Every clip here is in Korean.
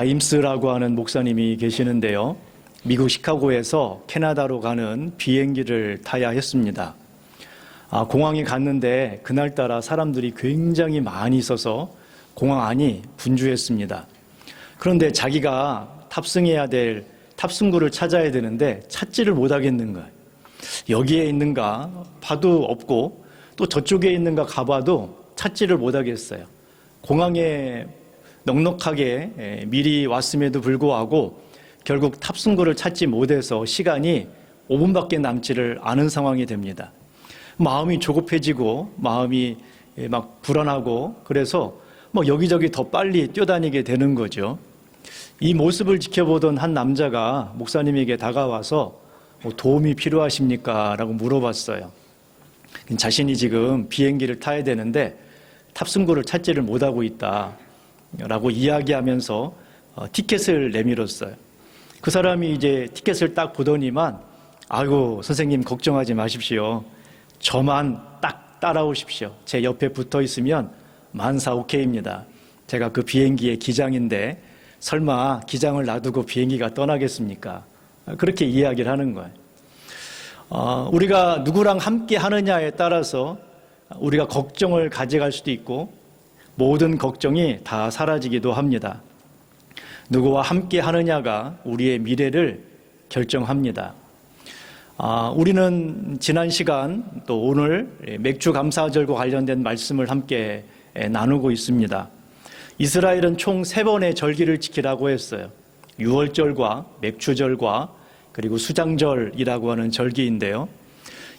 자임스라고 하는 목사님이 계시는데요. 미국 시카고에서 캐나다로 가는 비행기를 타야 했습니다. 공항에 갔는데 그날따라 사람들이 굉장히 많이 있어서 공항 안이 분주했습니다. 그런데 자기가 탑승해야 될 탑승구를 찾아야 되는데 찾지를 못하겠는 거예요. 여기에 있는가 봐도 없고 또 저쪽에 있는가 가봐도 찾지를 못하겠어요. 공항에 넉넉하게 미리 왔음에도 불구하고 결국 탑승구를 찾지 못해서 시간이 5분밖에 남지를 않은 상황이 됩니다. 마음이 조급해지고 마음이 막 불안하고 그래서 여기저기 더 빨리 뛰어다니게 되는 거죠. 이 모습을 지켜보던 한 남자가 목사님에게 다가와서 도움이 필요하십니까? 라고 물어봤어요. 자신이 지금 비행기를 타야 되는데 탑승구를 찾지를 못하고 있다 라고 이야기하면서 티켓을 내밀었어요. 그 사람이 이제 티켓을 딱 보더니만 아이고 선생님 걱정하지 마십시오. 저만 딱 따라오십시오. 제 옆에 붙어 있으면 만사 오케이입니다. 제가 그 비행기의 기장인데 설마 기장을 놔두고 비행기가 떠나겠습니까? 그렇게 이야기를 하는 거예요. 우리가 누구랑 함께 하느냐에 따라서 우리가 걱정을 가져갈 수도 있고 모든 걱정이 다 사라지기도 합니다. 누구와 함께 하느냐가 우리의 미래를 결정합니다. 우리는 지난 시간 또 오늘 맥주 감사절과 관련된 말씀을 함께 나누고 있습니다. 이스라엘은 총 3번의 절기를 지키라고 했어요. 유월절과 맥주절과 그리고 수장절이라고 하는 절기인데요.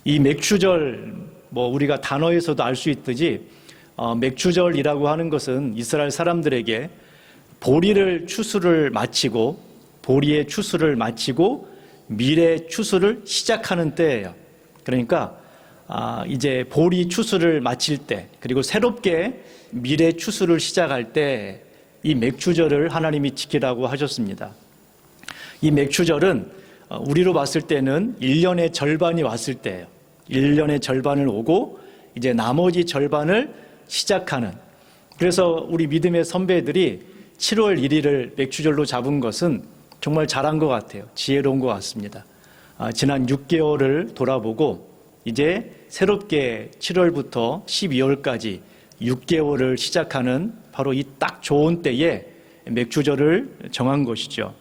이 맥주절 우리가 단어에서도 알 수 있듯이 맥주절이라고 하는 것은 이스라엘 사람들에게 보리의 추수를 마치고 밀의 추수를 시작하는 때예요. 그러니까 이제 보리 추수를 마칠 때 그리고 새롭게 밀의 추수를 시작할 때 이 맥주절을 하나님이 지키라고 하셨습니다. 이 맥주절은 우리로 봤을 때는 1년의 절반이 왔을 때예요. 1년의 절반을 오고 이제 나머지 절반을 시작하는, 그래서 우리 믿음의 선배들이 7월 1일을 맥주절로 잡은 것은 정말 잘한 것 같아요. 지혜로운 것 같습니다. 지난 6개월을 돌아보고 이제 새롭게 7월부터 12월까지 6개월을 시작하는 바로 이 딱 좋은 때에 맥주절을 정한 것이죠.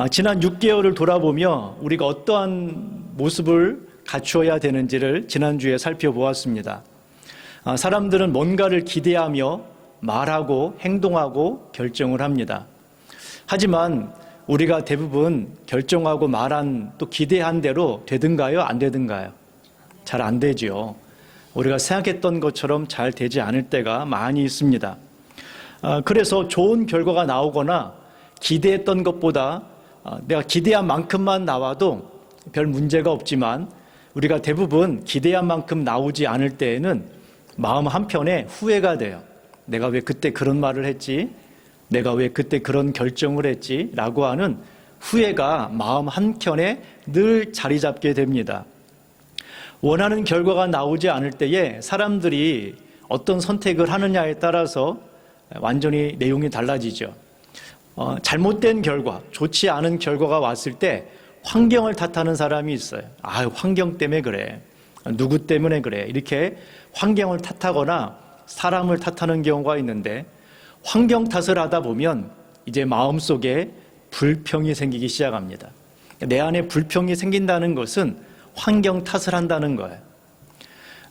지난 6개월을 돌아보며 우리가 어떠한 모습을 갖추어야 되는지를 지난주에 살펴보았습니다. 사람들은 뭔가를 기대하며 말하고 행동하고 결정을 합니다. 하지만 우리가 대부분 결정하고 말한 또 기대한 대로 되든가요? 안 되든가요? 잘 안 되죠. 우리가 생각했던 것처럼 잘 되지 않을 때가 많이 있습니다. 그래서 좋은 결과가 나오거나 기대했던 것보다 내가 기대한 만큼만 나와도 별 문제가 없지만 우리가 대부분 기대한 만큼 나오지 않을 때에는 마음 한편에 후회가 돼요. 내가 왜 그때 그런 말을 했지? 내가 왜 그때 그런 결정을 했지? 라고 하는 후회가 마음 한켠에 늘 자리 잡게 됩니다. 원하는 결과가 나오지 않을 때에 사람들이 어떤 선택을 하느냐에 따라서 완전히 내용이 달라지죠. 잘못된 결과, 좋지 않은 결과가 왔을 때 환경을 탓하는 사람이 있어요. 환경 때문에 그래. 누구 때문에 그래. 이렇게 환경을 탓하거나 사람을 탓하는 경우가 있는데 환경 탓을 하다 보면 이제 마음속에 불평이 생기기 시작합니다. 내 안에 불평이 생긴다는 것은 환경 탓을 한다는 거예요.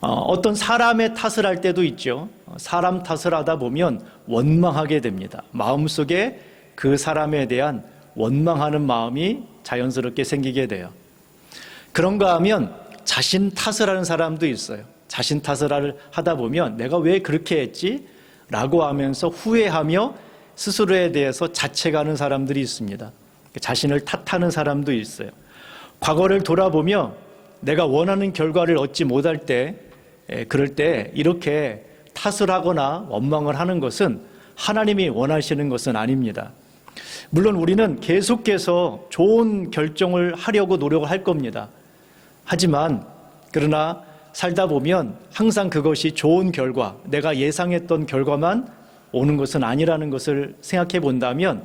어떤 사람의 탓을 할 때도 있죠. 사람 탓을 하다 보면 원망하게 됩니다. 마음속에 그 사람에 대한 원망하는 마음이 자연스럽게 생기게 돼요. 그런가 하면 자신 탓을 하는 사람도 있어요. 자신 탓을 하다 보면 내가 왜 그렇게 했지? 라고 하면서 후회하며 스스로에 대해서 자책하는 사람들이 있습니다. 자신을 탓하는 사람도 있어요. 과거를 돌아보며 내가 원하는 결과를 얻지 못할 때, 그럴 때 이렇게 탓을 하거나 원망을 하는 것은 하나님이 원하시는 것은 아닙니다. 물론 우리는 계속해서 좋은 결정을 하려고 노력을 할 겁니다. 하지만 그러나 살다 보면 항상 그것이 좋은 결과, 내가 예상했던 결과만 오는 것은 아니라는 것을 생각해 본다면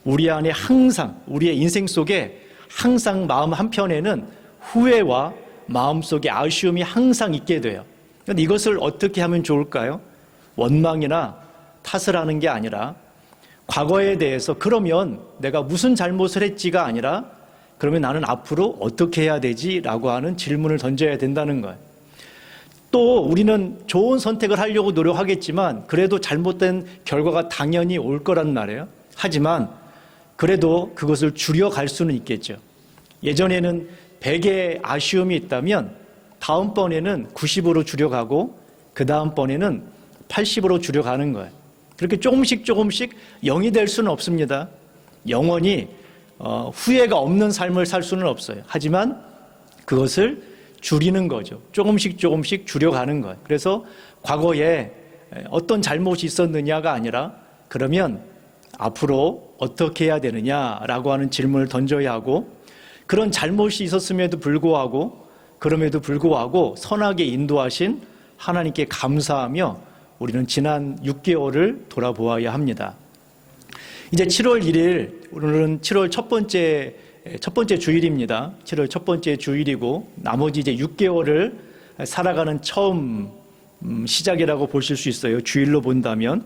우리 안에 항상, 우리의 인생 속에 항상 마음 한편에는 후회와 마음속에 아쉬움이 항상 있게 돼요. 그런데 이것을 어떻게 하면 좋을까요? 원망이나 탓을 하는 게 아니라 과거에 대해서 그러면 내가 무슨 잘못을 했지가 아니라 그러면 나는 앞으로 어떻게 해야 되지? 라고 하는 질문을 던져야 된다는 거예요. 또 우리는 좋은 선택을 하려고 노력하겠지만 그래도 잘못된 결과가 당연히 올 거란 말이에요. 하지만 그래도 그것을 줄여갈 수는 있겠죠. 예전에는 100의 아쉬움이 있다면 다음번에는 90으로 줄여가고 그 다음번에는 80으로 줄여가는 거예요. 그렇게 조금씩 0이 될 수는 없습니다. 영원히 후회가 없는 삶을 살 수는 없어요. 하지만 그것을 줄이는 거죠. 조금씩 줄여가는 거예요. 그래서 과거에 어떤 잘못이 있었느냐가 아니라 그러면 앞으로 어떻게 해야 되느냐라고 하는 질문을 던져야 하고 그런 잘못이 있었음에도 불구하고 그럼에도 불구하고 선하게 인도하신 하나님께 감사하며 우리는 지난 6개월을 돌아보아야 합니다. 이제 7월 1일, 오늘은 7월 첫 번째 주일입니다. 7월 첫 번째 주일이고 나머지 이제 6개월을 살아가는 처음 시작이라고 보실 수 있어요. 주일로 본다면.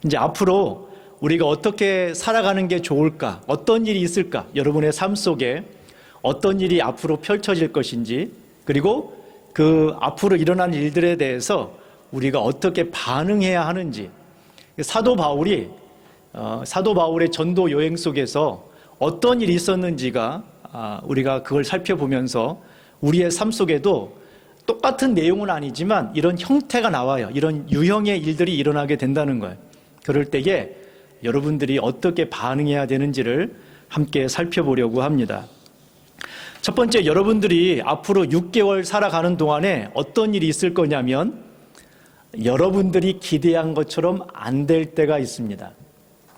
이제 앞으로 우리가 어떻게 살아가는 게 좋을까? 어떤 일이 있을까? 여러분의 삶 속에 어떤 일이 앞으로 펼쳐질 것인지 그리고 그 앞으로 일어난 일들에 대해서 우리가 어떻게 반응해야 하는지 사도 바울의 전도 여행 속에서 어떤 일이 있었는지가 우리가 그걸 살펴보면서 우리의 삶 속에도 똑같은 내용은 아니지만 이런 형태가 나와요. 이런 유형의 일들이 일어나게 된다는 거예요. 그럴 때에 여러분들이 어떻게 반응해야 되는지를 함께 살펴보려고 합니다. 첫 번째, 여러분들이 앞으로 6개월 살아가는 동안에 어떤 일이 있을 거냐면 여러분들이 기대한 것처럼 안 될 때가 있습니다.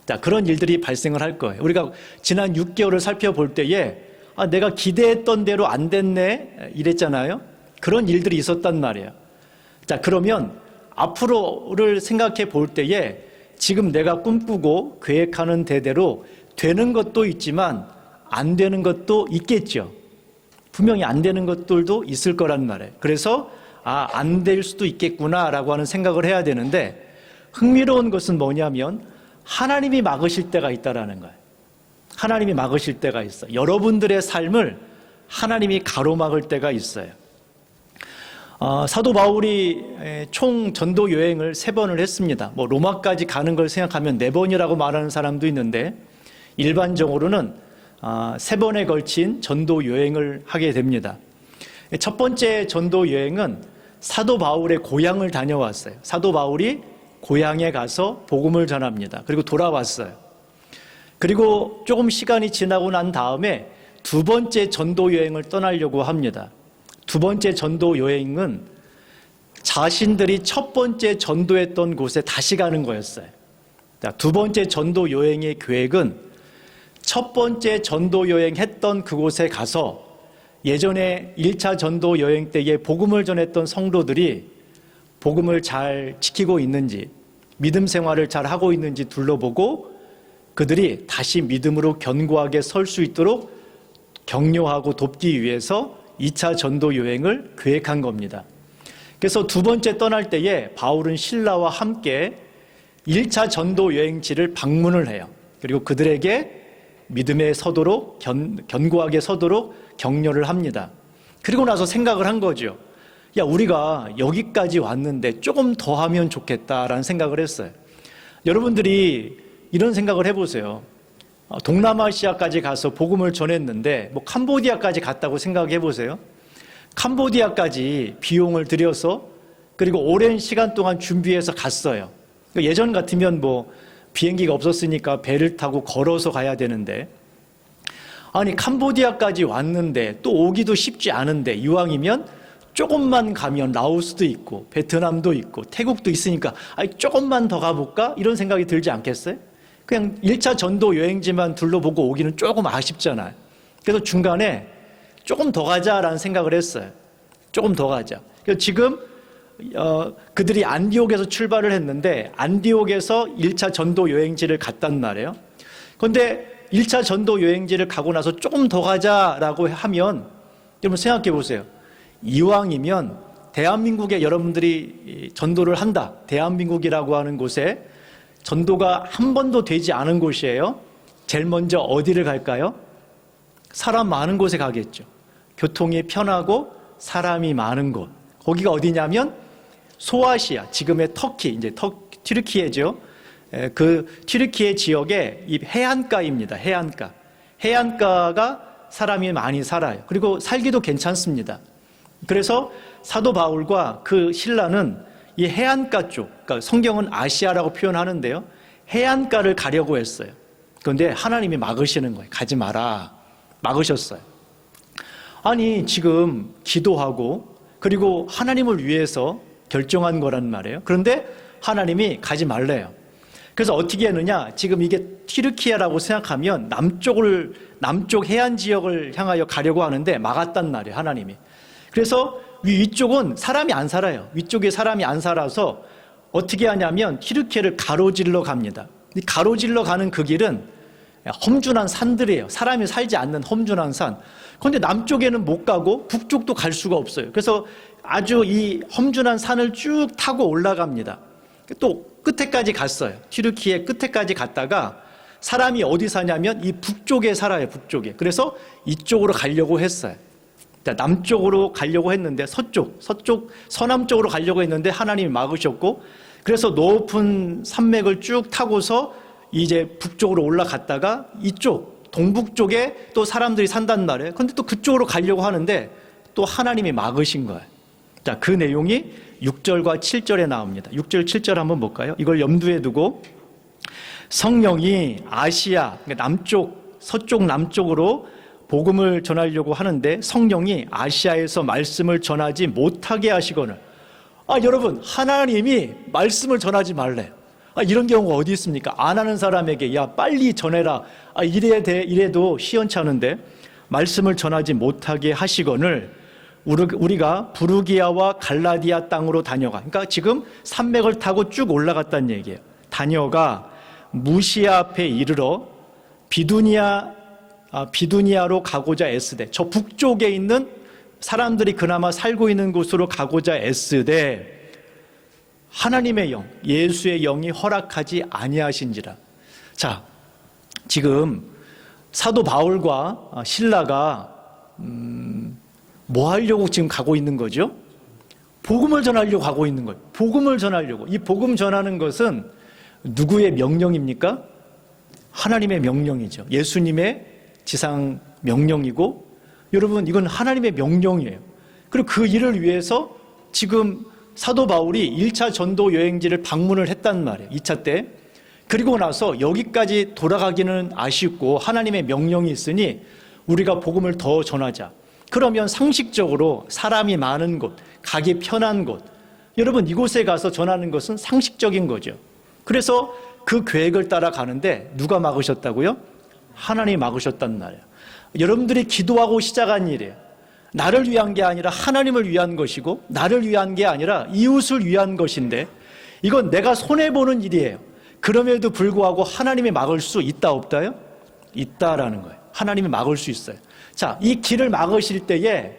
자, 그런 일들이 발생을 할 거예요. 우리가 지난 6개월을 살펴볼 때에 내가 기대했던 대로 안 됐네 이랬잖아요. 그런 일들이 있었단 말이에요. 자, 그러면 앞으로를 생각해 볼 때에 지금 내가 꿈꾸고 계획하는 대대로 되는 것도 있지만 안 되는 것도 있겠죠. 분명히 안 되는 것들도 있을 거란 말이에요. 그래서 안 될 수도 있겠구나라고 하는 생각을 해야 되는데 흥미로운 것은 뭐냐면 하나님이 막으실 때가 있다라는 거예요. 하나님이 막으실 때가 있어요. 여러분들의 삶을 하나님이 가로막을 때가 있어요. 사도 바울이 총 전도 여행을 3번을 했습니다. 로마까지 가는 걸 생각하면 4번이라고 말하는 사람도 있는데 일반적으로는 3번에 걸친 전도 여행을 하게 됩니다. 첫 번째 전도 여행은 사도 바울의 고향을 다녀왔어요. 사도 바울이 고향에 가서 복음을 전합니다. 그리고 돌아왔어요. 그리고 조금 시간이 지나고 난 다음에 2번째 전도 여행을 떠나려고 합니다. 2번째 전도 여행은 자신들이 첫 번째 전도했던 곳에 다시 가는 거였어요. 2번째 전도 여행의 계획은 첫 번째 전도 여행했던 그곳에 가서 예전에 1차 전도 여행 때에 복음을 전했던 성도들이 복음을 잘 지키고 있는지 믿음 생활을 잘 하고 있는지 둘러보고 그들이 다시 믿음으로 견고하게 설 수 있도록 격려하고 돕기 위해서 2차 전도 여행을 계획한 겁니다. 그래서 2번째 떠날 때에 바울은 신라와 함께 1차 전도 여행지를 방문을 해요. 그리고 그들에게 믿음에 서도록 견고하게 서도록 격려를 합니다. 그리고 나서 생각을 한 거죠. 우리가 여기까지 왔는데 조금 더 하면 좋겠다라는 생각을 했어요. 여러분들이 이런 생각을 해보세요. 동남아시아까지 가서 복음을 전했는데 캄보디아까지 갔다고 생각해 보세요. 캄보디아까지 비용을 들여서 그리고 오랜 시간 동안 준비해서 갔어요. 예전 같으면 비행기가 없었으니까 배를 타고 걸어서 가야 되는데 캄보디아까지 왔는데 또 오기도 쉽지 않은데 이왕이면 조금만 가면 라오스도 있고 베트남도 있고 태국도 있으니까 조금만 더 가볼까? 이런 생각이 들지 않겠어요? 그냥 1차 전도 여행지만 둘러보고 오기는 조금 아쉽잖아요. 그래서 중간에 조금 더 가자라는 생각을 했어요. 조금 더 가자. 그래서 지금 그들이 안디옥에서 출발을 했는데 안디옥에서 1차 전도 여행지를 갔단 말이에요. 그런데 1차 전도 여행지를 가고 나서 조금 더 가자라고 하면 여러분 생각해 보세요. 이왕이면 대한민국에 여러분들이 전도를 한다. 대한민국이라고 하는 곳에 전도가 한 번도 되지 않은 곳이에요. 제일 먼저 어디를 갈까요? 사람 많은 곳에 가겠죠. 교통이 편하고 사람이 많은 곳. 거기가 어디냐면 소아시아, 지금의 터키, 이제 튀르키예죠. 그 튀르키예 지역의 이 해안가입니다. 해안가. 해안가가 사람이 많이 살아요. 그리고 살기도 괜찮습니다. 그래서 사도 바울과 그 신라는 이 해안가 쪽, 그러니까 성경은 아시아라고 표현하는데요. 해안가를 가려고 했어요. 그런데 하나님이 막으시는 거예요. 가지 마라. 막으셨어요. 아니, 지금 기도하고 그리고 하나님을 위해서 결정한 거란 말이에요. 그런데 하나님이 가지 말래요. 그래서 어떻게 했느냐? 지금 이게 튀르키예라고 생각하면 남쪽 해안 지역을 향하여 가려고 하는데 막았단 말이에요. 하나님이. 그래서 위쪽은 사람이 안 살아요. 위쪽에 사람이 안 살아서 어떻게 하냐면 튀르키예를 가로질러 갑니다. 가로질러 가는 그 길은 험준한 산들이에요. 사람이 살지 않는 험준한 산. 그런데 남쪽에는 못 가고 북쪽도 갈 수가 없어요. 그래서 아주 이 험준한 산을 쭉 타고 올라갑니다. 또 끝에까지 갔어요. 튀르키예 끝에까지 갔다가 사람이 어디 사냐면 이 북쪽에 살아요. 북쪽에. 그래서 이쪽으로 가려고 했어요. 남쪽으로 가려고 했는데 서남쪽으로 가려고 했는데 하나님이 막으셨고, 그래서 높은 산맥을 쭉 타고서 이제 북쪽으로 올라갔다가 이쪽 동북 쪽에 또 사람들이 산단 말이에요. 그런데 또 그쪽으로 가려고 하는데 또 하나님이 막으신 거예요. 자, 그 내용이 6절과 7절에 나옵니다. 6절, 7절 한번 볼까요? 이걸 염두에 두고 성령이 아시아, 남쪽, 서쪽, 남쪽으로 복음을 전하려고 하는데 성령이 아시아에서 말씀을 전하지 못하게 하시거늘. 여러분, 하나님이 말씀을 전하지 말래요. 이런 경우가 어디 있습니까? 안 하는 사람에게 야 빨리 전해라. 이래도 시원찮은데 말씀을 전하지 못하게 하시거늘 우리가 부르기아와 갈라디아 땅으로 다녀가. 그러니까 지금 산맥을 타고 쭉 올라갔다는 얘기예요. 다녀가 무시아 앞에 이르러 비두니아로 가고자 애쓰되, 저 북쪽에 있는 사람들이 그나마 살고 있는 곳으로 가고자 애쓰되 하나님의 영, 예수의 영이 허락하지 아니하신지라. 자, 지금 사도 바울과 신라가 뭐 하려고 지금 가고 있는 거죠? 복음을 전하려고 가고 있는 거예요. 복음을 전하려고. 이 복음 전하는 것은 누구의 명령입니까? 하나님의 명령이죠. 예수님의 지상 명령이고, 여러분, 이건 하나님의 명령이에요. 그리고 그 일을 위해서 지금 사도 바울이 1차 전도 여행지를 방문을 했단 말이에요. 2차 때. 그리고 나서 여기까지 돌아가기는 아쉽고 하나님의 명령이 있으니 우리가 복음을 더 전하자. 그러면 상식적으로 사람이 많은 곳, 가기 편한 곳, 여러분 이곳에 가서 전하는 것은 상식적인 거죠. 그래서 그 계획을 따라가는데 누가 막으셨다고요? 하나님이 막으셨단 말이에요. 여러분들이 기도하고 시작한 일이에요. 나를 위한 게 아니라 하나님을 위한 것이고, 나를 위한 게 아니라 이웃을 위한 것인데, 이건 내가 손해보는 일이에요. 그럼에도 불구하고 하나님이 막을 수 있다 없다요? 있다라는 거예요. 하나님이 막을 수 있어요. 자, 이 길을 막으실 때에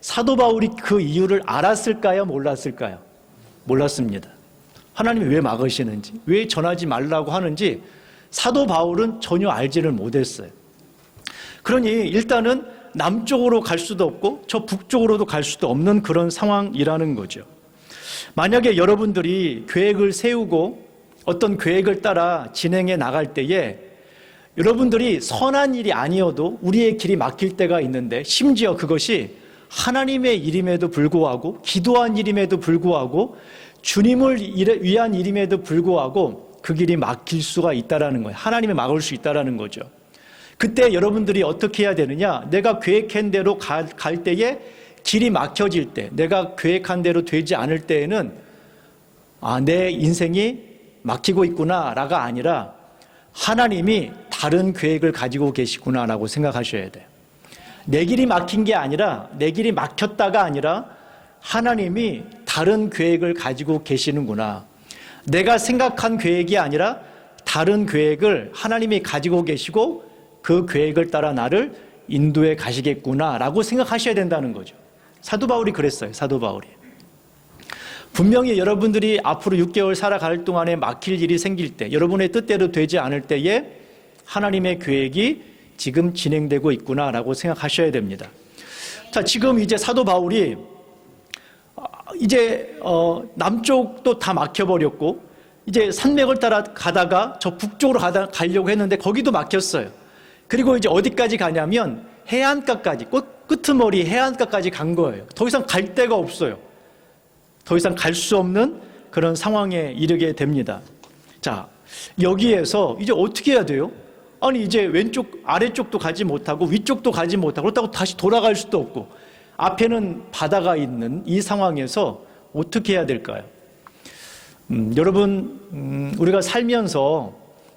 사도 바울이 그 이유를 알았을까요? 몰랐을까요? 몰랐습니다. 하나님이 왜 막으시는지, 왜 전하지 말라고 하는지 사도 바울은 전혀 알지를 못했어요. 그러니 일단은 남쪽으로 갈 수도 없고 저 북쪽으로도 갈 수도 없는 그런 상황이라는 거죠. 만약에 여러분들이 계획을 세우고 어떤 계획을 따라 진행해 나갈 때에 여러분들이 선한 일이 아니어도 우리의 길이 막힐 때가 있는데, 심지어 그것이 하나님의 일임에도 불구하고, 기도한 일임에도 불구하고, 주님을 위한 일임에도 불구하고 그 길이 막힐 수가 있다라는 거예요. 하나님이 막을 수 있다라는 거죠. 그때 여러분들이 어떻게 해야 되느냐? 내가 계획한 대로 갈 때에 길이 막혀질 때, 내가 계획한 대로 되지 않을 때에는 내 인생이 막히고 있구나라가 아니라 하나님이 다른 계획을 가지고 계시구나라고 생각하셔야 돼요. 내 길이 막힌 게 아니라, 내 길이 막혔다가 아니라 하나님이 다른 계획을 가지고 계시는구나. 내가 생각한 계획이 아니라 다른 계획을 하나님이 가지고 계시고 그 계획을 따라 나를 인도해 가시겠구나라고 생각하셔야 된다는 거죠. 사도 바울이 그랬어요. 사도 바울이. 분명히 여러분들이 앞으로 6개월 살아갈 동안에 막힐 일이 생길 때, 여러분의 뜻대로 되지 않을 때에 하나님의 계획이 지금 진행되고 있구나라고 생각하셔야 됩니다. 자, 지금 이제 사도 바울이 이제 남쪽도 다 막혀버렸고 이제 산맥을 따라 가다가 저 북쪽으로 가려고 했는데 거기도 막혔어요. 그리고 이제 어디까지 가냐면 해안가까지, 끄트머리 해안가까지 간 거예요. 더 이상 갈 데가 없어요. 더 이상 갈 수 없는 그런 상황에 이르게 됩니다. 자, 여기에서 이제 어떻게 해야 돼요? 아니 이제 왼쪽 아래쪽도 가지 못하고 위쪽도 가지 못하고 그렇다고 다시 돌아갈 수도 없고 앞에는 바다가 있는 이 상황에서 어떻게 해야 될까요? 여러분, 우리가 살면서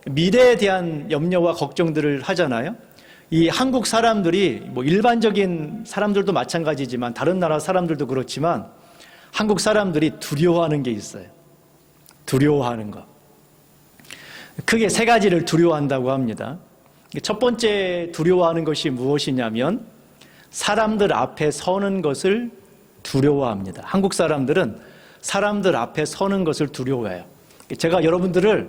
미래에 대한 염려와 걱정들을 하잖아요. 이 한국 사람들이 뭐 일반적인 사람들도 마찬가지지만 다른 나라 사람들도 그렇지만 한국 사람들이 두려워하는 게 있어요. 두려워하는 거. 크게 세 가지를 두려워한다고 합니다. 첫 번째 두려워하는 것이 무엇이냐면 사람들 앞에 서는 것을 두려워합니다. 한국 사람들은 사람들 앞에 서는 것을 두려워해요. 제가 여러분들을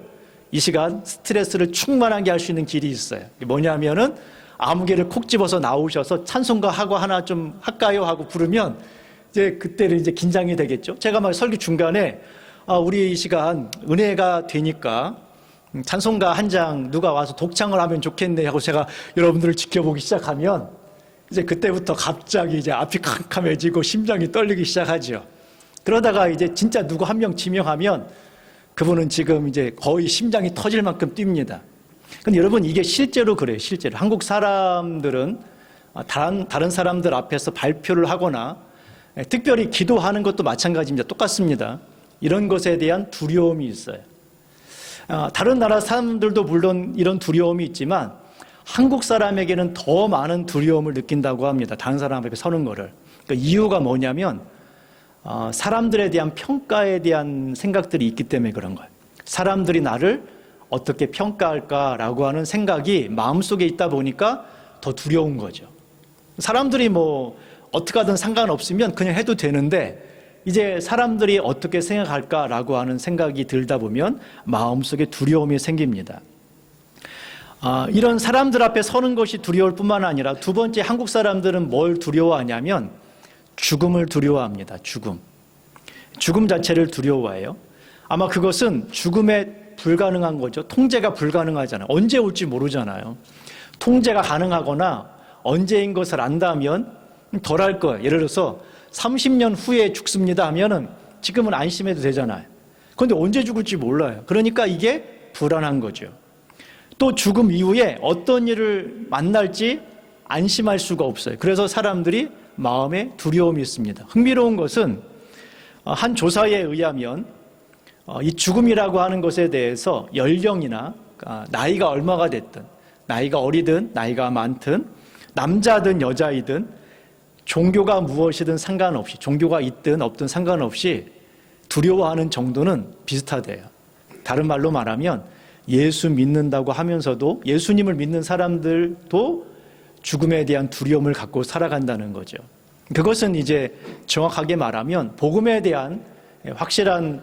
이 시간 스트레스를 충만하게 할 수 있는 길이 있어요. 뭐냐면은 아무개를 콕 집어서 나오셔서 찬송가 하고 하나 좀 할까요? 하고 부르면 이제 그때는 이제 긴장이 되겠죠. 제가 막 설교 중간에 우리 이 시간 은혜가 되니까 찬송가 한 장 누가 와서 독창을 하면 좋겠네 하고 제가 여러분들을 지켜보기 시작하면 이제 그때부터 갑자기 이제 앞이 캄캄해지고 심장이 떨리기 시작하죠. 그러다가 이제 진짜 누구 한 명 지명하면 그분은 지금 이제 거의 심장이 터질 만큼 뜁니다. 근데 여러분 이게 실제로 그래요. 실제로 한국 사람들은 다른 사람들 앞에서 발표를 하거나 특별히 기도하는 것도 마찬가지입니다. 똑같습니다. 이런 것에 대한 두려움이 있어요. 다른 나라 사람들도 물론 이런 두려움이 있지만 한국 사람에게는 더 많은 두려움을 느낀다고 합니다. 다른 사람 앞에 서는 거를. 그러니까 이유가 뭐냐면 사람들에 대한 평가에 대한 생각들이 있기 때문에 그런 거예요. 사람들이 나를 어떻게 평가할까라고 하는 생각이 마음속에 있다 보니까 더 두려운 거죠. 사람들이 뭐 어떻게 하든 상관없으면 그냥 해도 되는데 이제 사람들이 어떻게 생각할까라고 하는 생각이 들다 보면 마음속에 두려움이 생깁니다. 이런 사람들 앞에 서는 것이 두려울 뿐만 아니라 두 번째 한국 사람들은 뭘 두려워하냐면 죽음을 두려워합니다. 죽음 자체를 두려워해요. 아마 그것은 죽음에 불가능한 거죠. 통제가 불가능하잖아요. 언제 올지 모르잖아요. 통제가 가능하거나 언제인 것을 안다면 덜 할 거예요. 예를 들어서 30년 후에 죽습니다 하면은 지금은 안심해도 되잖아요. 그런데 언제 죽을지 몰라요. 그러니까 이게 불안한 거죠. 또 죽음 이후에 어떤 일을 만날지 안심할 수가 없어요. 그래서 사람들이 마음에 두려움이 있습니다. 흥미로운 것은 한 조사에 의하면 이 죽음이라고 하는 것에 대해서 연령이나 나이가 얼마가 됐든 나이가 어리든 나이가 많든 남자든 여자이든 종교가 무엇이든 상관없이 종교가 있든 없든 상관없이 두려워하는 정도는 비슷하대요. 다른 말로 말하면 예수 믿는다고 하면서도 예수님을 믿는 사람들도 죽음에 대한 두려움을 갖고 살아간다는 거죠. 그것은 이제 정확하게 말하면 복음에 대한 확실한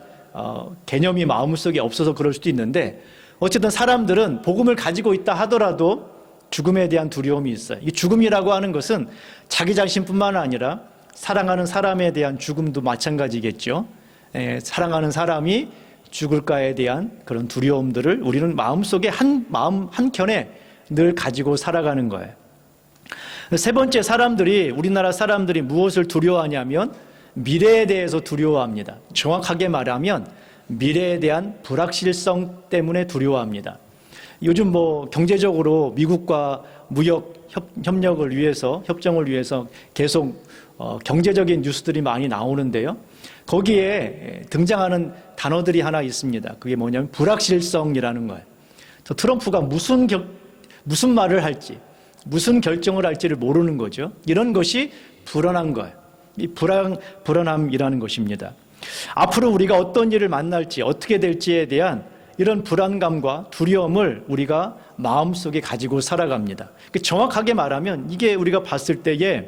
개념이 마음속에 없어서 그럴 수도 있는데 어쨌든 사람들은 복음을 가지고 있다 하더라도 죽음에 대한 두려움이 있어요. 이 죽음이라고 하는 것은 자기 자신뿐만 아니라 사랑하는 사람에 대한 죽음도 마찬가지겠죠. 사랑하는 사람이 죽을까에 대한 그런 두려움들을 우리는 마음속에 마음 한켠에 늘 가지고 살아가는 거예요. 세 번째 우리나라 사람들이 무엇을 두려워하냐면 미래에 대해서 두려워합니다. 정확하게 말하면 미래에 대한 불확실성 때문에 두려워합니다. 요즘 경제적으로 미국과 무역 협력을 위해서 협정을 위해서 계속 경제적인 뉴스들이 많이 나오는데요. 거기에 등장하는 단어들이 하나 있습니다. 그게 뭐냐면 불확실성이라는 거예요. 트럼프가 무슨 말을 할지, 무슨 결정을 할지를 모르는 거죠. 이런 것이 불안한 거예요. 이 불안함이라는 것입니다. 앞으로 우리가 어떤 일을 만날지 어떻게 될지에 대한 이런 불안감과 두려움을 우리가 마음속에 가지고 살아갑니다. 정확하게 말하면 이게 우리가 봤을 때에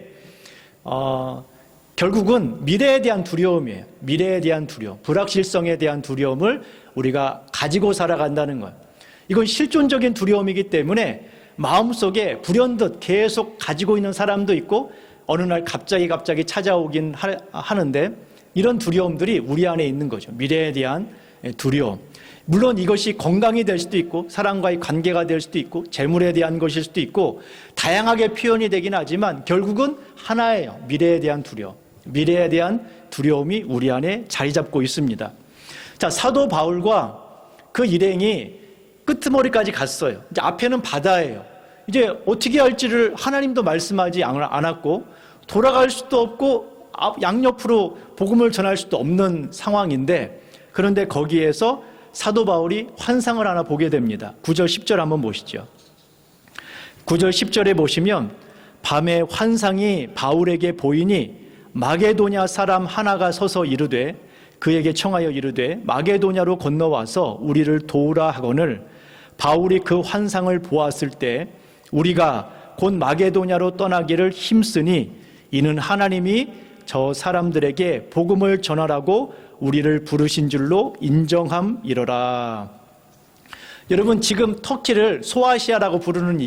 결국은 미래에 대한 두려움이에요. 미래에 대한 두려움, 불확실성에 대한 두려움을 우리가 가지고 살아간다는 거예요. 이건 실존적인 두려움이기 때문에 마음속에 불현듯 계속 가지고 있는 사람도 있고 어느 날 갑자기 찾아오긴 하는데 이런 두려움들이 우리 안에 있는 거죠. 미래에 대한 두려움. 물론 이것이 건강이 될 수도 있고 사람과의 관계가 될 수도 있고 재물에 대한 것일 수도 있고 다양하게 표현이 되긴 하지만 결국은 하나예요. 미래에 대한 두려움. 미래에 대한 두려움이 우리 안에 자리 잡고 있습니다. 자, 사도 바울과 그 일행이 끄트머리까지 갔어요. 이제 앞에는 바다예요. 이제 어떻게 할지를 하나님도 말씀하지 않았고 돌아갈 수도 없고 양옆으로 복음을 전할 수도 없는 상황인데 그런데 거기에서 사도 바울이 환상을 하나 보게 됩니다. 9절 10절 한번 보시죠. 9절 10절에 보시면 밤에 환상이 바울에게 보이니 마게도냐 사람 하나가 서서 이르되 그에게 청하여 이르되 마게도냐로 건너와서 우리를 도우라 하거늘 바울이 그 환상을 보았을 때 우리가 곧 마게도냐로 떠나기를 힘쓰니 이는 하나님이 저 사람들에게 복음을 전하라고 우리를 부르신 줄로 인정함이로라. 여러분 지금 터키를 소아시아라고 부르는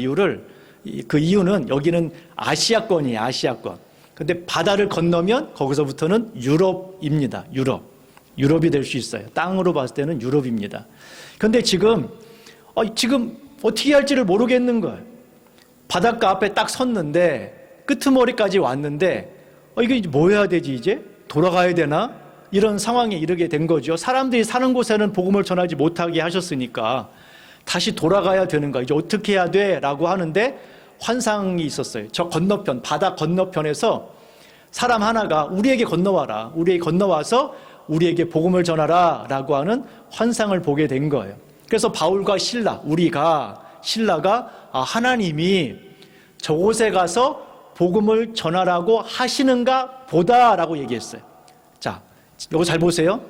그 이유는 여기는 아시아권이에요. 아시아권. 근데 바다를 건너면 거기서부터는 유럽입니다. 유럽이 될 수 있어요. 땅으로 봤을 때는 유럽입니다. 그런데 지금 어떻게 할지를 모르겠는 거예요. 바닷가 앞에 딱 섰는데 끄트머리까지 왔는데 이게 뭐 해야 되지 이제? 돌아가야 되나? 이런 상황에 이르게 된 거죠. 사람들이 사는 곳에는 복음을 전하지 못하게 하셨으니까 다시 돌아가야 되는 거야. 이제 어떻게 해야 돼? 라고 하는데 환상이 있었어요. 저 건너편, 바다 건너편에서 사람 하나가 우리에게 건너와라. 우리에게 건너와서 우리에게 복음을 전하라. 라고 하는 환상을 보게 된 거예요. 그래서 바울과 신라가 하나님이 저곳에 가서 복음을 전하라고 하시는가 보다라고 얘기했어요. 자, 이거 잘 보세요.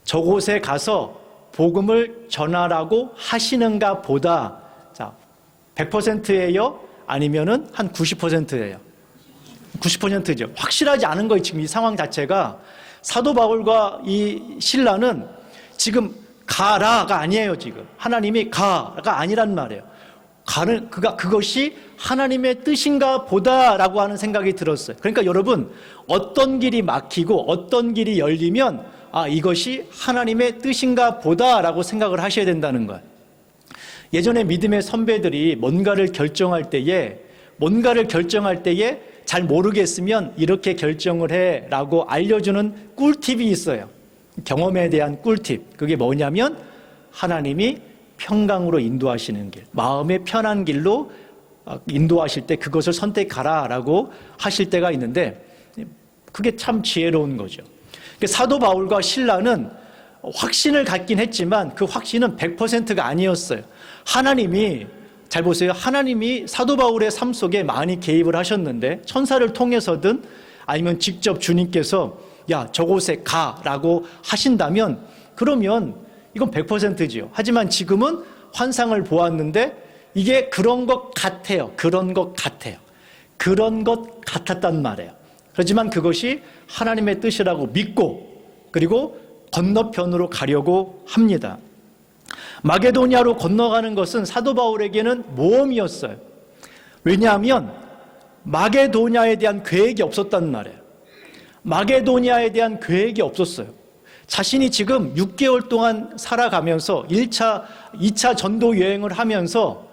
저곳에 가서 복음을 전하라고 하시는가 보다. 자, 100%예요? 아니면은 한 90%예요? 90%죠. 확실하지 않은 거예요. 지금 이 상황 자체가. 사도 바울과 이 신라는 지금 가라가 아니에요. 지금 하나님이 가가 아니란 말이에요. 그것이 하나님의 뜻인가 보다라고 하는 생각이 들었어요. 그러니까 여러분 어떤 길이 막히고 어떤 길이 열리면 이것이 하나님의 뜻인가 보다라고 생각을 하셔야 된다는 거예요. 예전에 믿음의 선배들이 뭔가를 결정할 때에 잘 모르겠으면 이렇게 결정을 해라고 알려주는 꿀팁이 있어요. 경험에 대한 꿀팁. 그게 뭐냐면 하나님이 평강으로 인도하시는 길, 마음의 편한 길로 인도하실 때 그것을 선택하라라고 하실 때가 있는데 그게 참 지혜로운 거죠. 사도 바울과 신라는 확신을 갖긴 했지만 그 확신은 100%가 아니었어요. 하나님이 잘 보세요. 하나님이 사도 바울의 삶 속에 많이 개입을 하셨는데 천사를 통해서든 아니면 직접 주님께서 야 저곳에 가라고 하신다면 그러면 이건 100%지요. 하지만 지금은 환상을 보았는데 이게 그런 것 같아요. 그런 것 같았단 말이에요. 그렇지만 그것이 하나님의 뜻이라고 믿고 그리고 건너편으로 가려고 합니다. 마게도냐로 건너가는 것은 사도 바울에게는 모험이었어요. 왜냐하면 마게도냐에 대한 계획이 없었단 말이에요. 마게도냐에 대한 계획이 없었어요. 자신이 지금 6개월 동안 살아가면서 2차 전도 여행을 하면서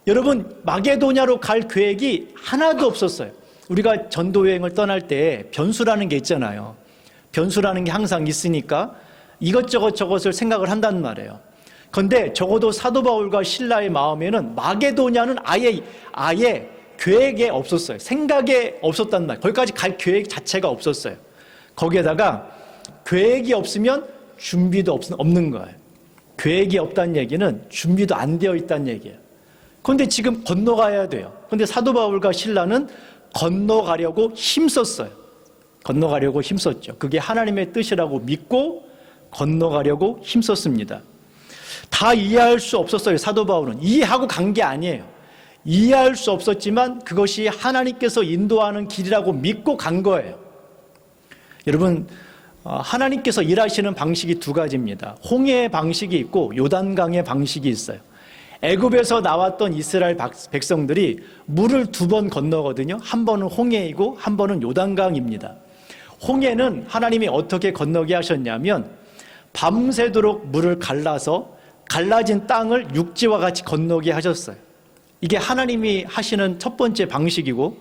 여러분 마게도냐로 갈 계획이 하나도 없었어요. 우리가 전도 여행을 떠날 때 변수라는 게 있잖아요. 변수라는 게 항상 있으니까 이것저것 저것을 생각을 한단 말이에요. 그런데 적어도 사도 바울과 신라의 마음에는 마게도냐는 아예 계획에 없었어요. 생각에 없었단 말이에요. 거기까지 갈 계획 자체가 없었어요. 거기에다가 계획이 없으면 준비도 없는 거예요. 계획이 없다는 얘기는 준비도 안 되어 있다는 얘기예요. 그런데 지금 건너가야 돼요. 그런데 사도 바울과 신라는 건너가려고 힘썼어요. 건너가려고 힘썼죠. 그게 하나님의 뜻이라고 믿고 건너가려고 힘썼습니다. 다 이해할 수 없었어요. 사도 바울은 이해하고 간 게 아니에요. 이해할 수 없었지만 그것이 하나님께서 인도하는 길이라고 믿고 간 거예요. 여러분, 하나님께서 일하시는 방식이 두 가지입니다. 홍해의 방식이 있고 요단강의 방식이 있어요. 애굽에서 나왔던 이스라엘 백성들이 물을 두 번 건너거든요. 한 번은 홍해이고 한 번은 요단강입니다. 홍해는 하나님이 어떻게 건너게 하셨냐면 밤새도록 물을 갈라서 갈라진 땅을 육지와 같이 건너게 하셨어요. 이게 하나님이 하시는 첫 번째 방식이고,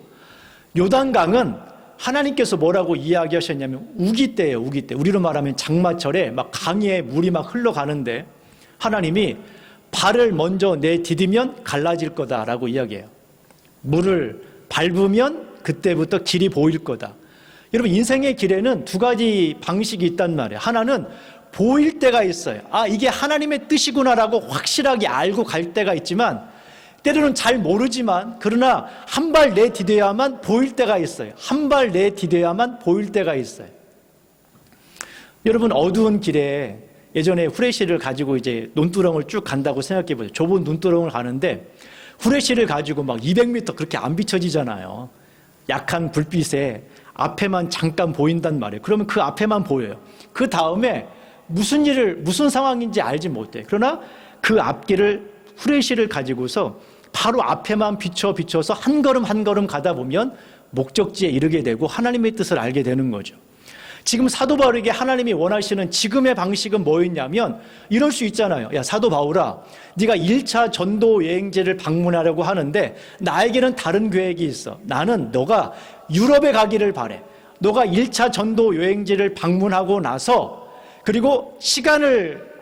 요단강은 하나님께서 뭐라고 이야기하셨냐면 우기때예요. 우기때. 우리로 말하면 장마철에 막 강에 물이 막 흘러가는데 하나님이 발을 먼저 내디디면 갈라질 거다라고 이야기해요. 물을 밟으면 그때부터 길이 보일 거다. 여러분, 인생의 길에는 두 가지 방식이 있단 말이에요. 하나는 보일 때가 있어요. 아, 이게 하나님의 뜻이구나라고 확실하게 알고 갈 때가 있지만, 때로는 잘 모르지만 그러나 한 발 내디뎌야만 보일 때가 있어요. 한 발 내디뎌야만 보일 때가 있어요. 여러분, 어두운 길에 예전에 후레쉬를 가지고 이제 논두렁을 쭉 간다고 생각해 보세요. 좁은 논두렁을 가는데 후레쉬를 가지고 막 200m 그렇게 안 비춰지잖아요. 약한 불빛에 앞에만 잠깐 보인단 말이에요. 그러면 그 앞에만 보여요. 그 다음에 무슨 상황인지 알지 못해요. 그러나 그 앞길을 후레쉬를 가지고서 바로 앞에만 비춰서 한 걸음 한 걸음 가다 보면 목적지에 이르게 되고 하나님의 뜻을 알게 되는 거죠. 지금 사도 바울에게 하나님이 원하시는 지금의 방식은 뭐였냐면 이럴 수 있잖아요. 야, 사도 바울아, 네가 1차 전도 여행지를 방문하려고 하는데 나에게는 다른 계획이 있어. 나는 너가 유럽에 가기를 바래. 너가 1차 전도 여행지를 방문하고 나서 그리고 시간을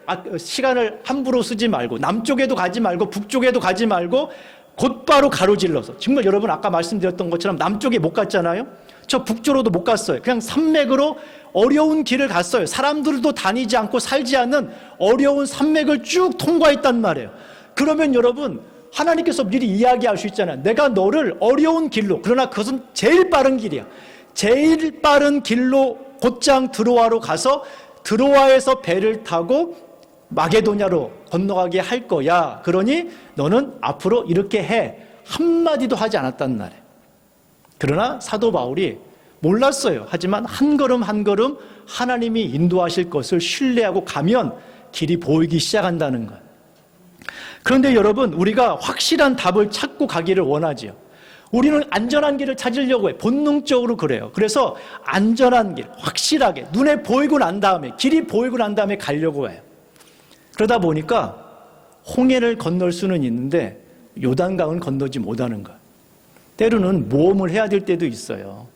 함부로 쓰지 말고 남쪽에도 가지 말고 북쪽에도 가지 말고 곧바로 가로질러서, 정말 여러분 아까 말씀드렸던 것처럼 남쪽에 못 갔잖아요. 저 북쪽으로도 못 갔어요. 그냥 산맥으로 어려운 길을 갔어요. 사람들도 다니지 않고 살지 않는 어려운 산맥을 쭉 통과했단 말이에요. 그러면 여러분, 하나님께서 미리 이야기할 수 있잖아요. 내가 너를 어려운 길로, 그러나 그것은 제일 빠른 길이야. 제일 빠른 길로 곧장 드로아로 가서 드로아에서 배를 타고 마게도냐로 건너가게 할 거야. 그러니 너는 앞으로 이렇게 해. 한마디도 하지 않았단 말이에요. 그러나 사도 바울이 몰랐어요. 하지만 한 걸음 한 걸음 하나님이 인도하실 것을 신뢰하고 가면 길이 보이기 시작한다는 거예요. 그런데 여러분, 우리가 확실한 답을 찾고 가기를 원하지요. 우리는 안전한 길을 찾으려고 해요. 본능적으로 그래요. 그래서 안전한 길, 확실하게 눈에 보이고 난 다음에, 길이 보이고 난 다음에 가려고 해요. 그러다 보니까 홍해를 건널 수는 있는데 요단강은 건너지 못하는 거예요. 때로는 모험을 해야 될 때도 있어요.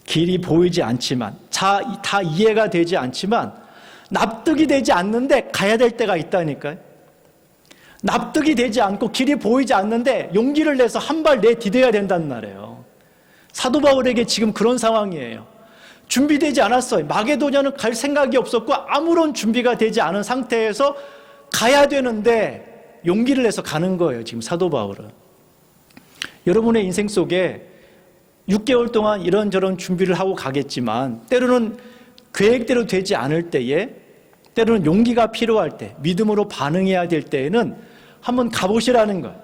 길이 보이지 않지만, 다 이해가 되지 않지만 납득이 되지 않는데 가야 될 때가 있다니까요. 납득이 되지 않고 길이 보이지 않는데 용기를 내서 한 발 내디뎌야 된단 말이에요. 사도 바울에게 지금 그런 상황이에요. 준비되지 않았어요. 마게도냐는 갈 생각이 없었고 아무런 준비가 되지 않은 상태에서 가야 되는데 용기를 내서 가는 거예요. 지금 사도 바울은. 여러분의 인생 속에 6개월 동안 이런저런 준비를 하고 가겠지만 때로는 계획대로 되지 않을 때에, 때로는 용기가 필요할 때, 믿음으로 반응해야 될 때에는 한번 가보시라는 거예요.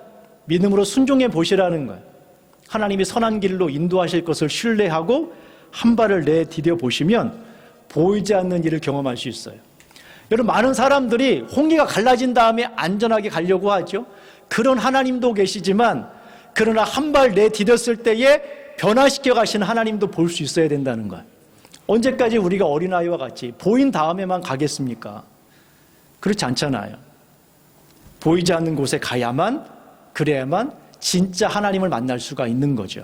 믿음으로 순종해 보시라는 거예요. 하나님이 선한 길로 인도하실 것을 신뢰하고 한 발을 내디뎌 보시면 보이지 않는 일을 경험할 수 있어요. 여러분, 많은 사람들이 홍해가 갈라진 다음에 안전하게 가려고 하죠. 그런 하나님도 계시지만 그러나 한 발 내디뎠을 때에 변화시켜 가시는 하나님도 볼 수 있어야 된다는 거예요. 언제까지 우리가 어린아이와 같이 보인 다음에만 가겠습니까? 그렇지 않잖아요. 보이지 않는 곳에 가야만, 그래야만 진짜 하나님을 만날 수가 있는 거죠.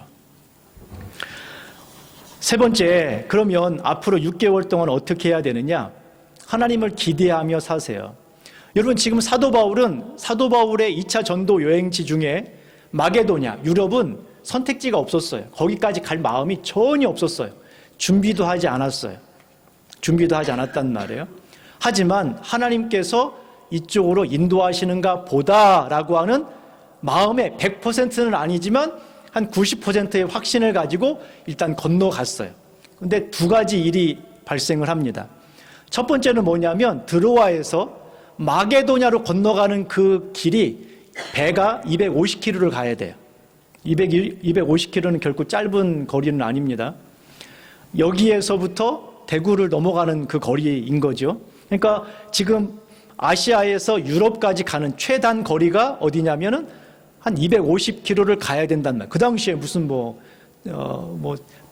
세 번째, 그러면 앞으로 6개월 동안 어떻게 해야 되느냐? 하나님을 기대하며 사세요. 여러분, 지금 사도 바울의 2차 전도 여행지 중에 마게도냐, 유럽은 선택지가 없었어요. 거기까지 갈 마음이 전혀 없었어요. 준비도 하지 않았어요. 준비도 하지 않았단 말이에요. 하지만 하나님께서 이쪽으로 인도하시는가 보다라고 하는 마음의 100%는 아니지만 한 90%의 확신을 가지고 일단 건너갔어요. 근데 두 가지 일이 발생을 합니다. 첫 번째는 뭐냐면 드로아에서 마게도냐로 건너가는 그 길이 배가 250km를 가야 돼요. 250km는 결코 짧은 거리는 아닙니다. 여기에서부터 대구를 넘어가는 그 거리인 거죠. 그러니까 지금 아시아에서 유럽까지 가는 최단 거리가 어디냐면은 한 250km를 가야 된단 말이에요. 그 당시에 무슨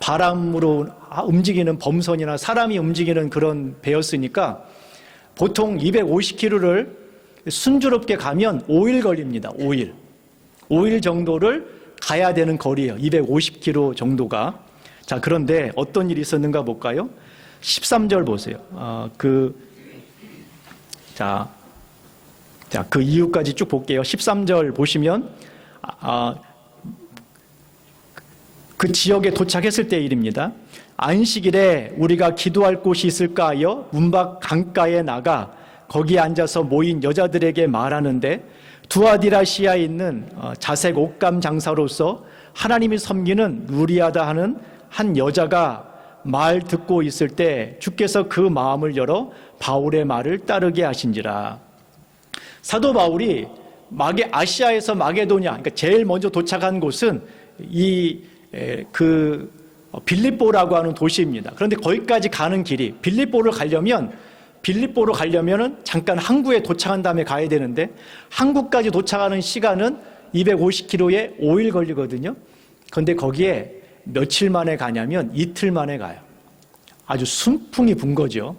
바람으로 움직이는 범선이나 사람이 움직이는 그런 배였으니까 보통 250km를 순조롭게 가면 5일 걸립니다. 5일 정도를 가야 되는 거리예요. 250km 정도가. 자, 그런데 어떤 일이 있었는가 볼까요? 13절 보세요. 그 이유까지 쭉 볼게요. 13절 보시면 그 지역에 도착했을 때 일입니다. 안식일에 우리가 기도할 곳이 있을까 하여 문 밖 강가에 나가 거기에 앉아서 모인 여자들에게 말하는데 두아디라시아에 있는 자색 옷감 장사로서 하나님이 섬기는 루리아다 하는 한 여자가 말 듣고 있을 때 주께서 그 마음을 열어 바울의 말을 따르게 하신지라. 사도 바울이 아시아에서 마게도냐, 그러니까 제일 먼저 도착한 곳은 빌립보라고 하는 도시입니다. 그런데 거기까지 가는 길이 빌립보로 가려면은 잠깐 항구에 도착한 다음에 가야 되는데 항구까지 도착하는 시간은 250km에 5일 걸리거든요. 그런데 거기에 며칠 만에 가냐면 이틀 만에 가요. 아주 순풍이 분 거죠.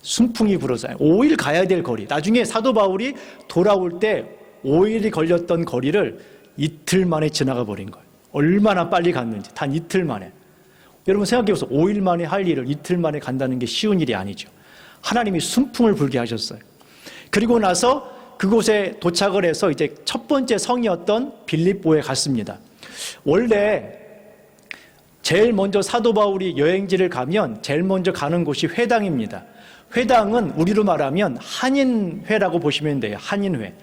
순풍이 불어서 5일 가야 될 거리. 나중에 사도 바울이 돌아올 때 5일이 걸렸던 거리를 이틀 만에 지나가 버린 거예요. 얼마나 빨리 갔는지 단 이틀 만에. 여러분 생각해 보세요. 5일 만에 할 일을 이틀 만에 간다는 게 쉬운 일이 아니죠. 하나님이 순풍을 불게 하셨어요. 그리고 나서 그곳에 도착을 해서 이제 첫 번째 성이었던 빌립보에 갔습니다. 원래 제일 먼저 사도 바울이 여행지를 가면 제일 먼저 가는 곳이 회당입니다. 회당은 우리로 말하면 한인회라고 보시면 돼요. 한인회.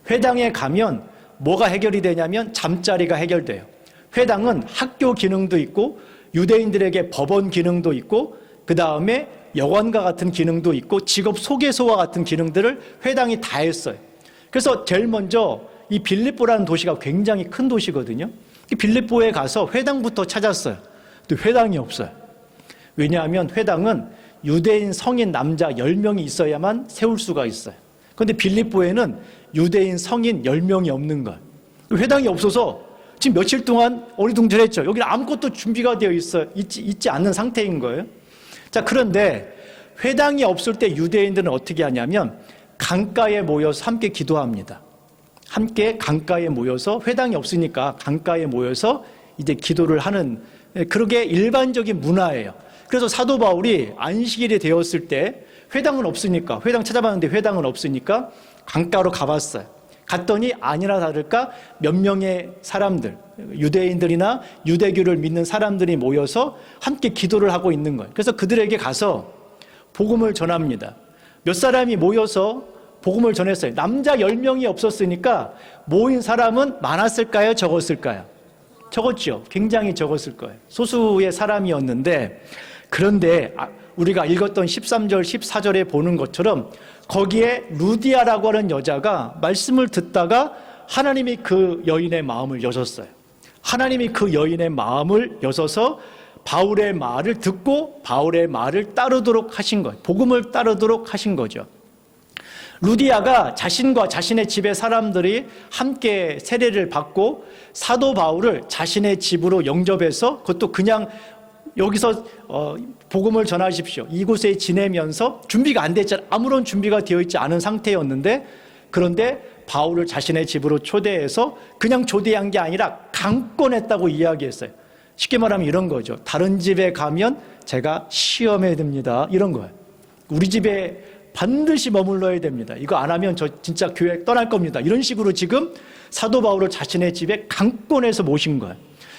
회당에 가면 뭐가 해결이 되냐면 잠자리가 해결돼요. 회당은 학교 기능도 있고 유대인들에게 법원 기능도 있고 그 다음에 여관과 같은 기능도 있고 직업 소개소와 같은 기능들을 회당이 다 했어요. 그래서 제일 먼저 이 빌립보라는 도시가 굉장히 큰 도시거든요. 이 빌립보에 가서 회당부터 찾았어요. 또 회당이 없어요. 왜냐하면 회당은 유대인 성인 남자 10명이 있어야만 세울 수가 있어요. 그런데 빌립보에는 유대인 성인 10명이 없는 거예요. 회당이 없어서 지금 며칠 동안 어리둥절했죠. 여기는 아무것도 준비가 되어 있지 않는 상태인 거예요. 자, 그런데 회당이 없을 때 유대인들은 어떻게 하냐면 강가에 모여서 함께 기도합니다. 함께 강가에 모여서 회당이 없으니까 강가에 모여서 이제 기도를 하는 그러게 일반적인 문화예요. 그래서 사도 바울이 안식일이 되었을 때 회당은 없으니까 회당 찾아봤는데 회당은 없으니까 강가로 가봤어요. 갔더니 아니나 다를까 몇 명의 사람들, 유대인들이나 유대교를 믿는 사람들이 모여서 함께 기도를 하고 있는 거예요. 그래서 그들에게 가서 복음을 전합니다. 몇 사람이 모여서 복음을 전했어요. 남자 10명이 없었으니까 모인 사람은 많았을까요? 적었을까요? 적었죠. 굉장히 적었을 거예요. 소수의 사람이었는데 그런데 우리가 읽었던 13절, 14절에 보는 것처럼 거기에 루디아라고 하는 여자가 말씀을 듣다가 하나님이 그 여인의 마음을 여셨어요. 하나님이 그 여인의 마음을 여셔서 바울의 말을 듣고 바울의 말을 따르도록 하신 거예요. 복음을 따르도록 하신 거죠. 루디아가 자신과 자신의 집의 사람들이 함께 세례를 받고 사도 바울을 자신의 집으로 영접해서 그것도 그냥 여기서 복음을 전하십시오. 이곳에 지내면서 준비가 안 됐잖아요. 아무런 준비가 되어 있지 않은 상태였는데 그런데 바울을 자신의 집으로 초대해서 그냥 초대한 게 아니라 강권했다고 이야기했어요. 쉽게 말하면 이런 거죠. 다른 집에 가면 제가 시험에 듭니다. 이런 거예요. 우리 집에 반드시 머물러야 됩니다. 이거 안 하면 저 진짜 교회 떠날 겁니다. 이런 식으로 지금 사도 바울을 자신의 집에 강권해서 모신 거예요.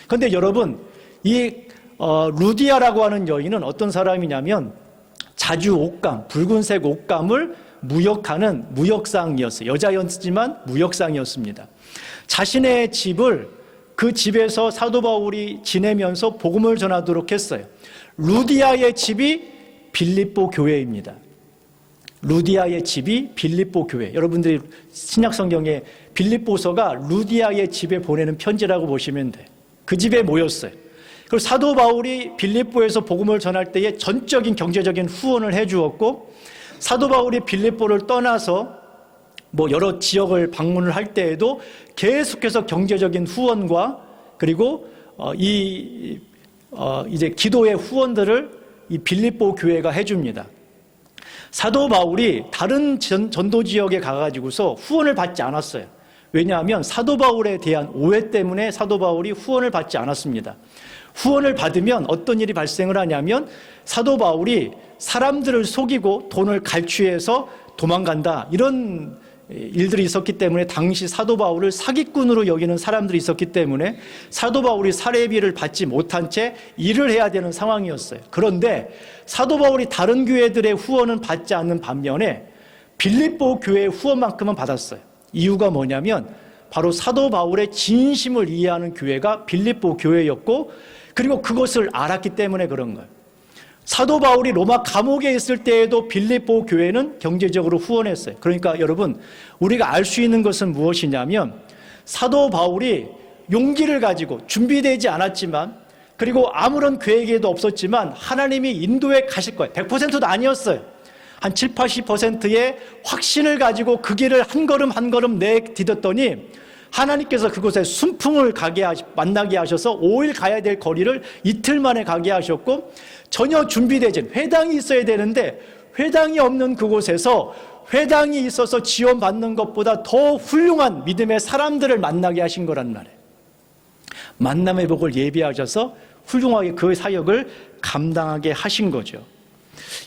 그런데 여러분 이 루디아라고 하는 여인은 어떤 사람이냐면 자주 옷감, 붉은색 옷감을 무역하는 무역상이었어요. 여자였지만 무역상이었습니다. 자신의 집을 그 집에서 사도 바울이 지내면서 복음을 전하도록 했어요. 루디아의 집이 빌립보 교회입니다. 루디아의 집이 빌립보 교회. 여러분들이 신약성경에 빌립보서가 루디아의 집에 보내는 편지라고 보시면 돼요. 그 집에 모였어요. 그리고 사도 바울이 빌립보에서 복음을 전할 때에 전적인 경제적인 후원을 해주었고, 사도 바울이 빌립보를 떠나서 여러 지역을 방문을 할 때에도 계속해서 경제적인 후원과 그리고 이제 기도의 후원들을 이 빌립보 교회가 해줍니다. 사도 바울이 다른 전도 지역에 가가지고서 후원을 받지 않았어요. 왜냐하면 사도 바울에 대한 오해 때문에 사도 바울이 후원을 받지 않았습니다. 후원을 받으면 어떤 일이 발생을 하냐면 사도 바울이 사람들을 속이고 돈을 갈취해서 도망간다, 이런 일들이 있었기 때문에 당시 사도 바울을 사기꾼으로 여기는 사람들이 있었기 때문에 사도 바울이 사례비를 받지 못한 채 일을 해야 되는 상황이었어요. 그런데 사도 바울이 다른 교회들의 후원은 받지 않는 반면에 빌립보 교회의 후원만큼은 받았어요. 이유가 뭐냐면 바로 사도 바울의 진심을 이해하는 교회가 빌립보 교회였고, 그리고 그것을 알았기 때문에 그런 거예요. 사도 바울이 로마 감옥에 있을 때에도 빌립보 교회는 경제적으로 후원했어요. 그러니까 여러분, 우리가 알 수 있는 것은 무엇이냐면 사도 바울이 용기를 가지고 준비되지 않았지만, 그리고 아무런 계획에도 없었지만 하나님이 인도에 가실 거예요. 100%도 아니었어요. 한 7, 80%의 확신을 가지고 그 길을 한 걸음 한 걸음 내디뎠더니 하나님께서 그곳에 순풍을 만나게 하셔서 5일 가야 될 거리를 이틀 만에 가게 하셨고, 전혀 준비되지, 회당이 있어야 되는데 회당이 없는 그곳에서 회당이 있어서 지원받는 것보다 더 훌륭한 믿음의 사람들을 만나게 하신 거란 말이에요. 만남의 복을 예비하셔서 훌륭하게 그 사역을 감당하게 하신 거죠.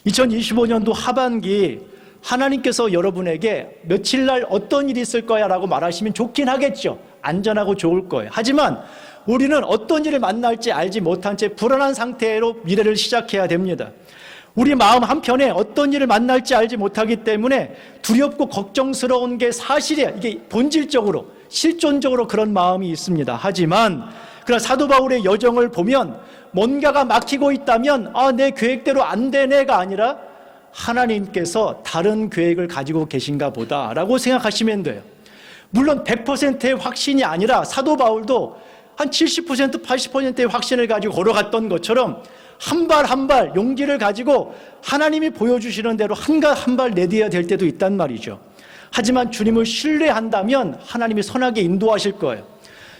2025년도 하반기 하나님께서 여러분에게 며칠 날 어떤 일이 있을 거야 라고 말하시면 좋긴 하겠죠. 안전하고 좋을 거예요. 하지만 우리는 어떤 일을 만날지 알지 못한 채 불안한 상태로 미래를 시작해야 됩니다. 우리 마음 한편에 어떤 일을 만날지 알지 못하기 때문에 두렵고 걱정스러운 게 사실이에요. 이게 본질적으로, 실존적으로 그런 마음이 있습니다. 하지만 그러나 사도 바울의 여정을 보면 뭔가가 막히고 있다면 내 계획대로 안 되네가 아니라 하나님께서 다른 계획을 가지고 계신가 보다라고 생각하시면 돼요. 물론 100%의 확신이 아니라 사도 바울도 한 70%, 80%의 확신을 가지고 걸어갔던 것처럼 한 발 한 발 용기를 가지고 하나님이 보여주시는 대로 한 발 내디뎌야 될 때도 있단 말이죠. 하지만 주님을 신뢰한다면 하나님이 선하게 인도하실 거예요.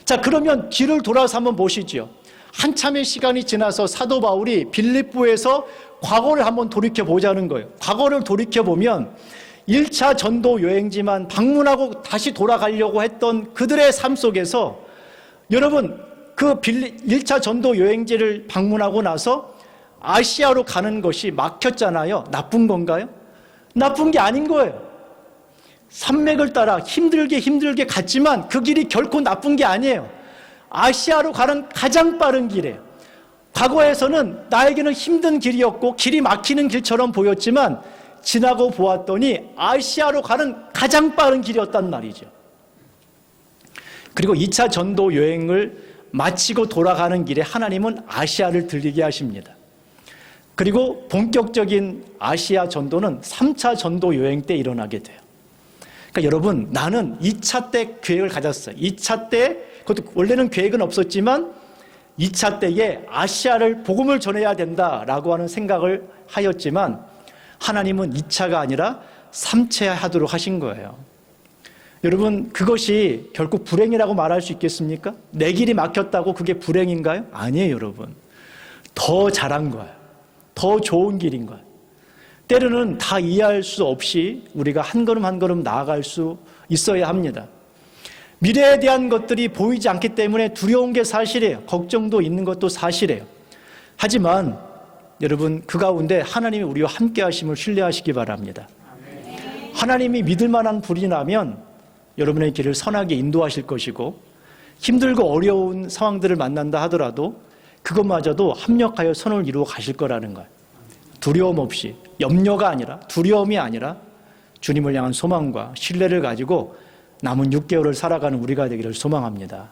자, 그러면 뒤를 돌아서 한번 보시죠. 한참의 시간이 지나서 사도 바울이 빌립보에서 과거를 한번 돌이켜보자는 거예요. 과거를 돌이켜보면 1차 전도 여행지만 방문하고 다시 돌아가려고 했던 그들의 삶 속에서 여러분, 그 1차 전도 여행지를 방문하고 나서 아시아로 가는 것이 막혔잖아요. 나쁜 건가요? 나쁜 게 아닌 거예요. 산맥을 따라 힘들게 갔지만 그 길이 결코 나쁜 게 아니에요. 아시아로 가는 가장 빠른 길이에요. 과거에서는 나에게는 힘든 길이었고 길이 막히는 길처럼 보였지만 지나고 보았더니 아시아로 가는 가장 빠른 길이었단 말이죠. 그리고 2차 전도 여행을 마치고 돌아가는 길에 하나님은 아시아를 들리게 하십니다. 그리고 본격적인 아시아 전도는 3차 전도 여행 때 일어나게 돼요. 그러니까 여러분, 나는 2차 때 계획을 가졌어요. 2차 때, 그것도 원래는 계획은 없었지만 2차 때에 아시아를 복음을 전해야 된다라고 하는 생각을 하였지만 하나님은 2차가 아니라 3차 하도록 하신 거예요. 여러분, 그것이 결국 불행이라고 말할 수 있겠습니까? 내 길이 막혔다고 그게 불행인가요? 아니에요, 여러분. 더 잘한 거예요. 더 좋은 길인 거예요. 때로는 다 이해할 수 없이 우리가 한 걸음 한 걸음 나아갈 수 있어야 합니다. 미래에 대한 것들이 보이지 않기 때문에 두려운 게 사실이에요. 걱정도 있는 것도 사실이에요. 하지만 여러분, 그 가운데 하나님이 우리와 함께 하심을 신뢰하시기 바랍니다. 하나님이 믿을 만한 불이 나면 여러분의 길을 선하게 인도하실 것이고, 힘들고 어려운 상황들을 만난다 하더라도 그것마저도 합력하여 선을 이루어 가실 거라는 거예요. 두려움 없이, 염려가 아니라, 두려움이 아니라 주님을 향한 소망과 신뢰를 가지고 남은 6개월을 살아가는 우리가 되기를 소망합니다.